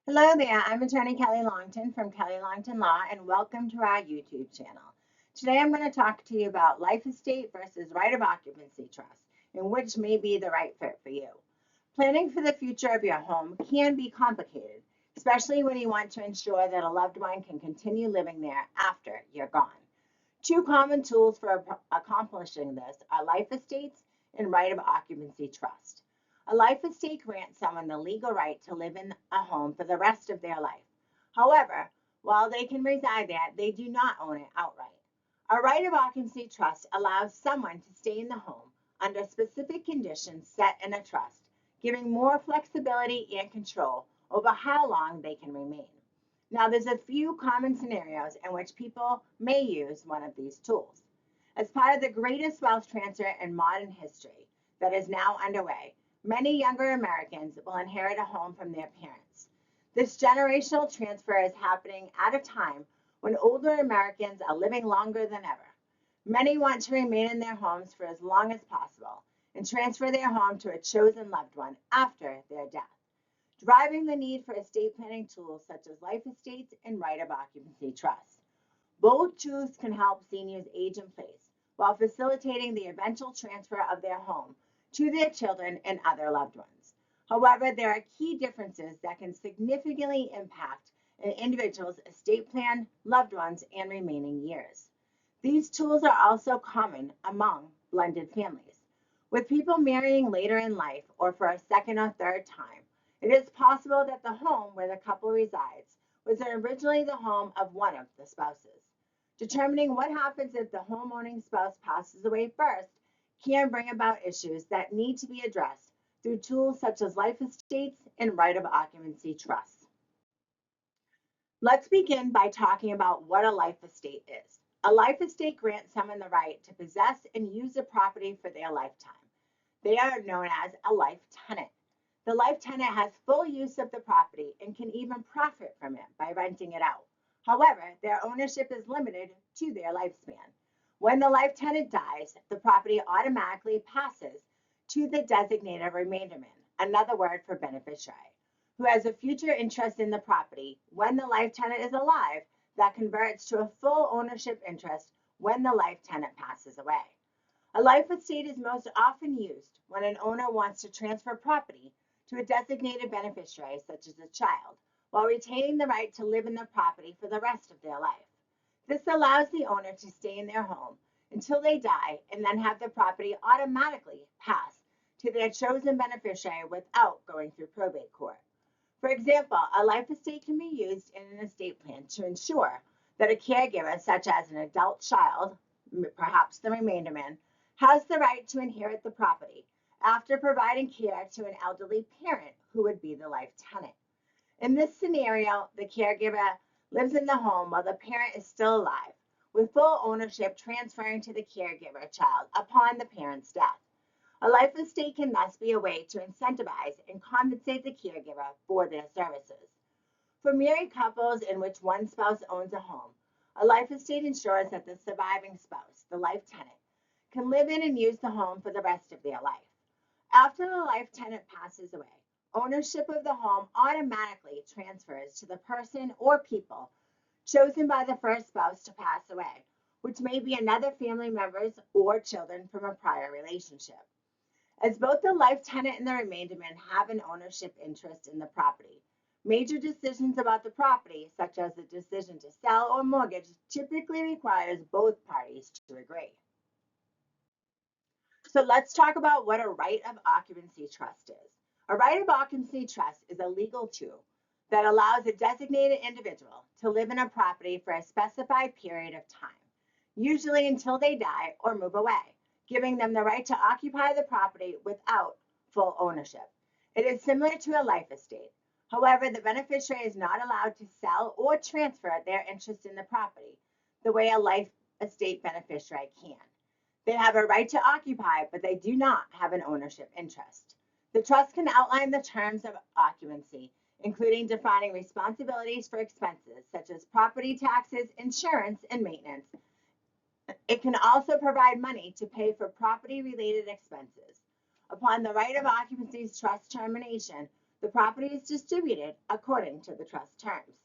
Hello there, I'm attorney Kelly Longtin from Kelly Longtin Law, and welcome to our YouTube channel. Today I'm going to talk to you about life estate versus right of occupancy trust, and which may be the right fit for you. Planning for the future of your home can be complicated, especially when you want to ensure that a loved one can continue living there after you're gone. Two common tools for accomplishing this are life estates and right of occupancy trust. A life estate grants someone the legal right to live in a home for the rest of their life. However, while they can reside there, they do not own it outright. A right of occupancy trust allows someone to stay in the home under specific conditions set in a trust, giving more flexibility and control over how long they can remain. Now, there's a few common scenarios in which people may use one of these tools. As part of the greatest wealth transfer in modern history that is now underway, many younger Americans will inherit a home from their parents. This generational transfer is happening at a time when older Americans are living longer than ever. Many want to remain in their homes for as long as possible and transfer their home to a chosen loved one after their death, driving the need for estate planning tools such as life estates and right of occupancy trusts. Both tools can help seniors age in place while facilitating the eventual transfer of their home to their children and other loved ones. However, there are key differences that can significantly impact an individual's estate plan, loved ones, and remaining years. These tools are also common among blended families. With people marrying later in life or for a second or third time, it is possible that the home where the couple resides was originally the home of one of the spouses. Determining what happens if the homeowning spouse passes away first can bring about issues that need to be addressed through tools such as life estates and right of occupancy trusts. Let's begin by talking about what a life estate is. A life estate grants someone the right to possess and use a property for their lifetime. They are known as a life tenant. The life tenant has full use of the property and can even profit from it by renting it out. However, their ownership is limited to their lifespan. When the life tenant dies, the property automatically passes to the designated remainderman, another word for beneficiary, who has a future interest in the property. When the life tenant is alive, that converts to a full ownership interest when the life tenant passes away. A life estate is most often used when an owner wants to transfer property to a designated beneficiary, such as a child, while retaining the right to live in the property for the rest of their life. This allows the owner to stay in their home until they die and then have the property automatically pass to their chosen beneficiary without going through probate court. For example, a life estate can be used in an estate plan to ensure that a caregiver, such as an adult child, perhaps the remainderman, has the right to inherit the property after providing care to an elderly parent who would be the life tenant. In this scenario, the caregiver lives in the home while the parent is still alive, with full ownership transferring to the caregiver child upon the parent's death. A life estate can thus be a way to incentivize and compensate the caregiver for their services. For married couples in which one spouse owns a home, a life estate ensures that the surviving spouse, the life tenant, can live in and use the home for the rest of their life. After the life tenant passes away, ownership of the home automatically transfers to the person or people chosen by the first spouse to pass away, which may be another family members or children from a prior relationship. As both the life tenant and the remainderman have an ownership interest in the property, major decisions about the property, such as the decision to sell or mortgage, typically requires both parties to agree. So let's talk about what a right of occupancy trust is. A right of occupancy trust is a legal tool that allows a designated individual to live in a property for a specified period of time, usually until they die or move away, giving them the right to occupy the property without full ownership. It is similar to a life estate. However, the beneficiary is not allowed to sell or transfer their interest in the property the way a life estate beneficiary can. They have a right to occupy, but they do not have an ownership interest. The trust can outline the terms of occupancy, including defining responsibilities for expenses such as property taxes, insurance, and maintenance. It can also provide money to pay for property-related expenses. Upon the right of occupancy's trust termination, The property is distributed according to the trust terms.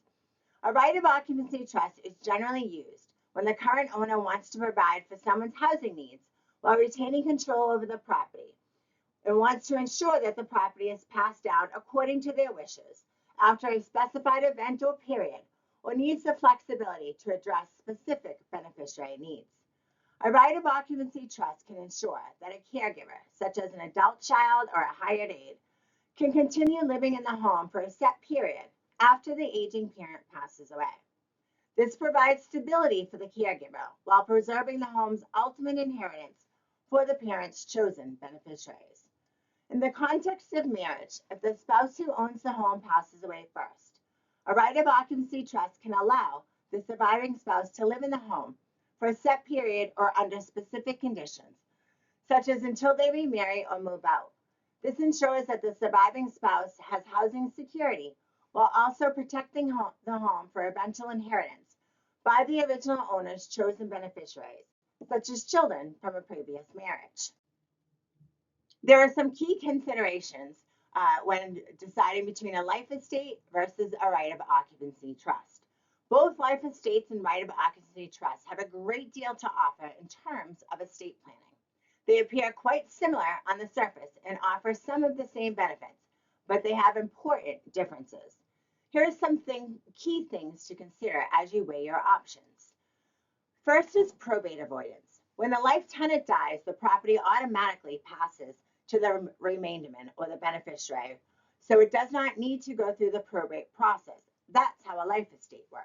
A right of occupancy trust is generally used when the current owner wants to provide for someone's housing needs while retaining control over the property and wants to ensure that the property is passed down according to their wishes after a specified event or period, or needs the flexibility to address specific beneficiary needs. A right of occupancy trust can ensure that a caregiver, such as an adult child or a hired aide, can continue living in the home for a set period after the aging parent passes away. This provides stability for the caregiver while preserving the home's ultimate inheritance for the parent's chosen beneficiaries. In the context of marriage, if the spouse who owns the home passes away first, a right of occupancy trust can allow the surviving spouse to live in the home for a set period or under specific conditions, such as until they remarry or move out. This ensures that the surviving spouse has housing security while also protecting the home for eventual inheritance by the original owner's chosen beneficiaries, such as children from a previous marriage. There are some key considerations when deciding between a life estate versus a right of occupancy trust. Both life estates and right of occupancy trusts have a great deal to offer in terms of estate planning. They appear quite similar on the surface and offer some of the same benefits, but they have important differences. Here are some key things to consider as you weigh your options. First is probate avoidance. When the life tenant dies, the property automatically passes to the remainderment or the beneficiary, so it does not need to go through the probate process. That's how a life estate works.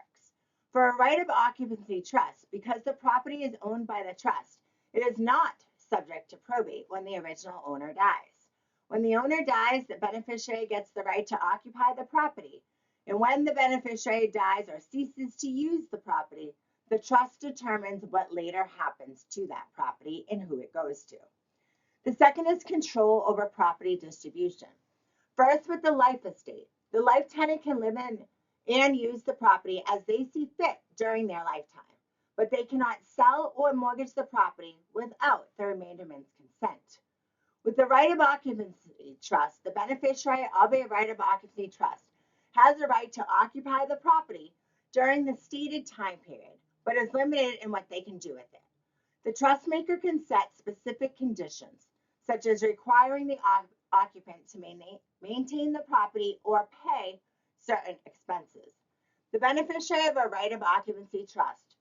For a right of occupancy trust, because the property is owned by the trust, it is not subject to probate when the original owner dies. When the owner dies, the beneficiary gets the right to occupy the property, and when the beneficiary dies or ceases to use the property, the trust determines what later happens to that property and who it goes to. The second is control over property distribution. First, with the life estate, the life tenant can live in and use the property as they see fit during their lifetime, but they cannot sell or mortgage the property without the remainderment's consent. With the right of occupancy trust, the beneficiary of a right of occupancy trust has the right to occupy the property during the stated time period, but is limited in what they can do with it. The trust maker can set specific conditions, such as requiring the occupant to maintain the property or pay certain expenses. The beneficiary of a right of occupancy trust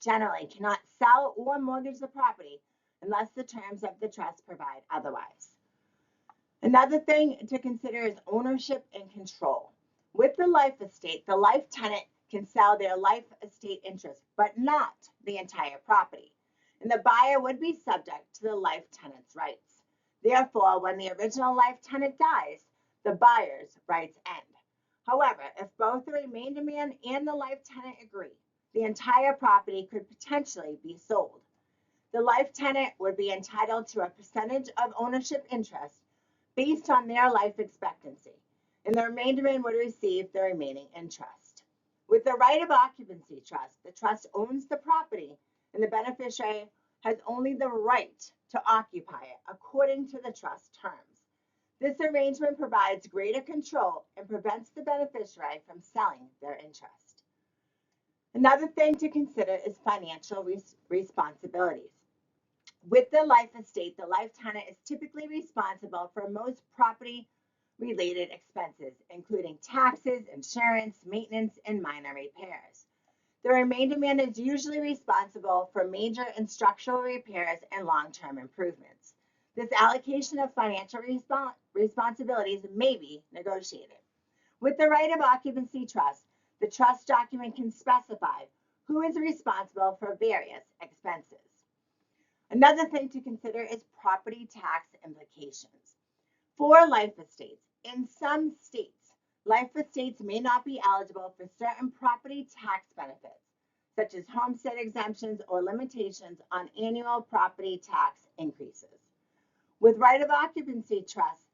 generally cannot sell or mortgage the property unless the terms of the trust provide otherwise. Another thing to consider is ownership and control. With the life estate, the life tenant can sell their life estate interest, but not the entire property, and the buyer would be subject to the life tenant's rights. Therefore, when the original life tenant dies, the buyer's rights end. However, if both the remainderman and the life tenant agree, the entire property could potentially be sold. The life tenant would be entitled to a percentage of ownership interest based on their life expectancy, and the remainderman would receive the remaining interest. With the right of occupancy trust, the trust owns the property and the beneficiary has only the right to occupy it according to the trust terms. This arrangement provides greater control and prevents the beneficiary from selling their interest. Another thing to consider is financial responsibilities. With the life estate, the life tenant is typically responsible for most property-related expenses, including taxes, insurance, maintenance, and minor repairs. The remainderman is usually responsible for major and structural repairs and long-term improvements. This allocation of financial responsibilities may be negotiated. With the right of occupancy trust, the trust document can specify who is responsible for various expenses. Another thing to consider is property tax implications. For life estates, in some states, life estates may not be eligible for certain property tax benefits, such as homestead exemptions or limitations on annual property tax increases. With right of occupancy trusts,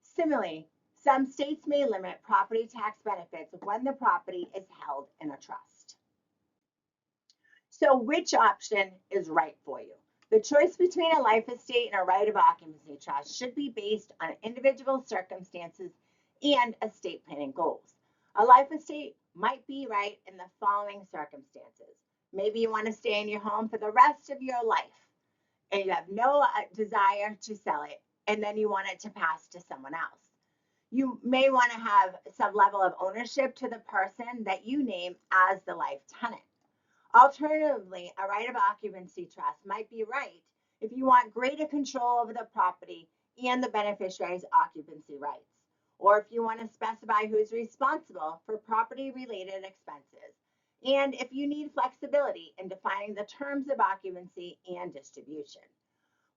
similarly, some states may limit property tax benefits when the property is held in a trust. So which option is right for you? The choice between a life estate and a right of occupancy trust should be based on individual circumstances and estate planning goals. A life estate might be right in the following circumstances. Maybe you want to stay in your home for the rest of your life and you have no desire to sell it, and then you want it to pass to someone else. You may want to have some level of ownership to the person that you name as the life tenant. Alternatively, a right of occupancy trust might be right if you want greater control over the property and the beneficiary's occupancy rights, or if you want to specify who's responsible for property-related expenses, and if you need flexibility in defining the terms of occupancy and distribution.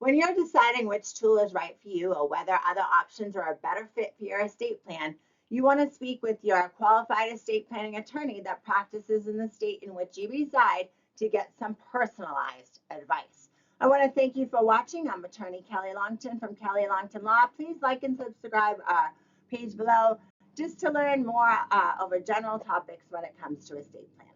When you're deciding which tool is right for you or whether other options are a better fit for your estate plan, you want to speak with your qualified estate planning attorney that practices in the state in which you reside to get some personalized advice. I want to thank you for watching. I'm attorney Kelly Longtin from Kelly Longtin Law. Please like and subscribe our page below just to learn more over general topics when it comes to estate planning.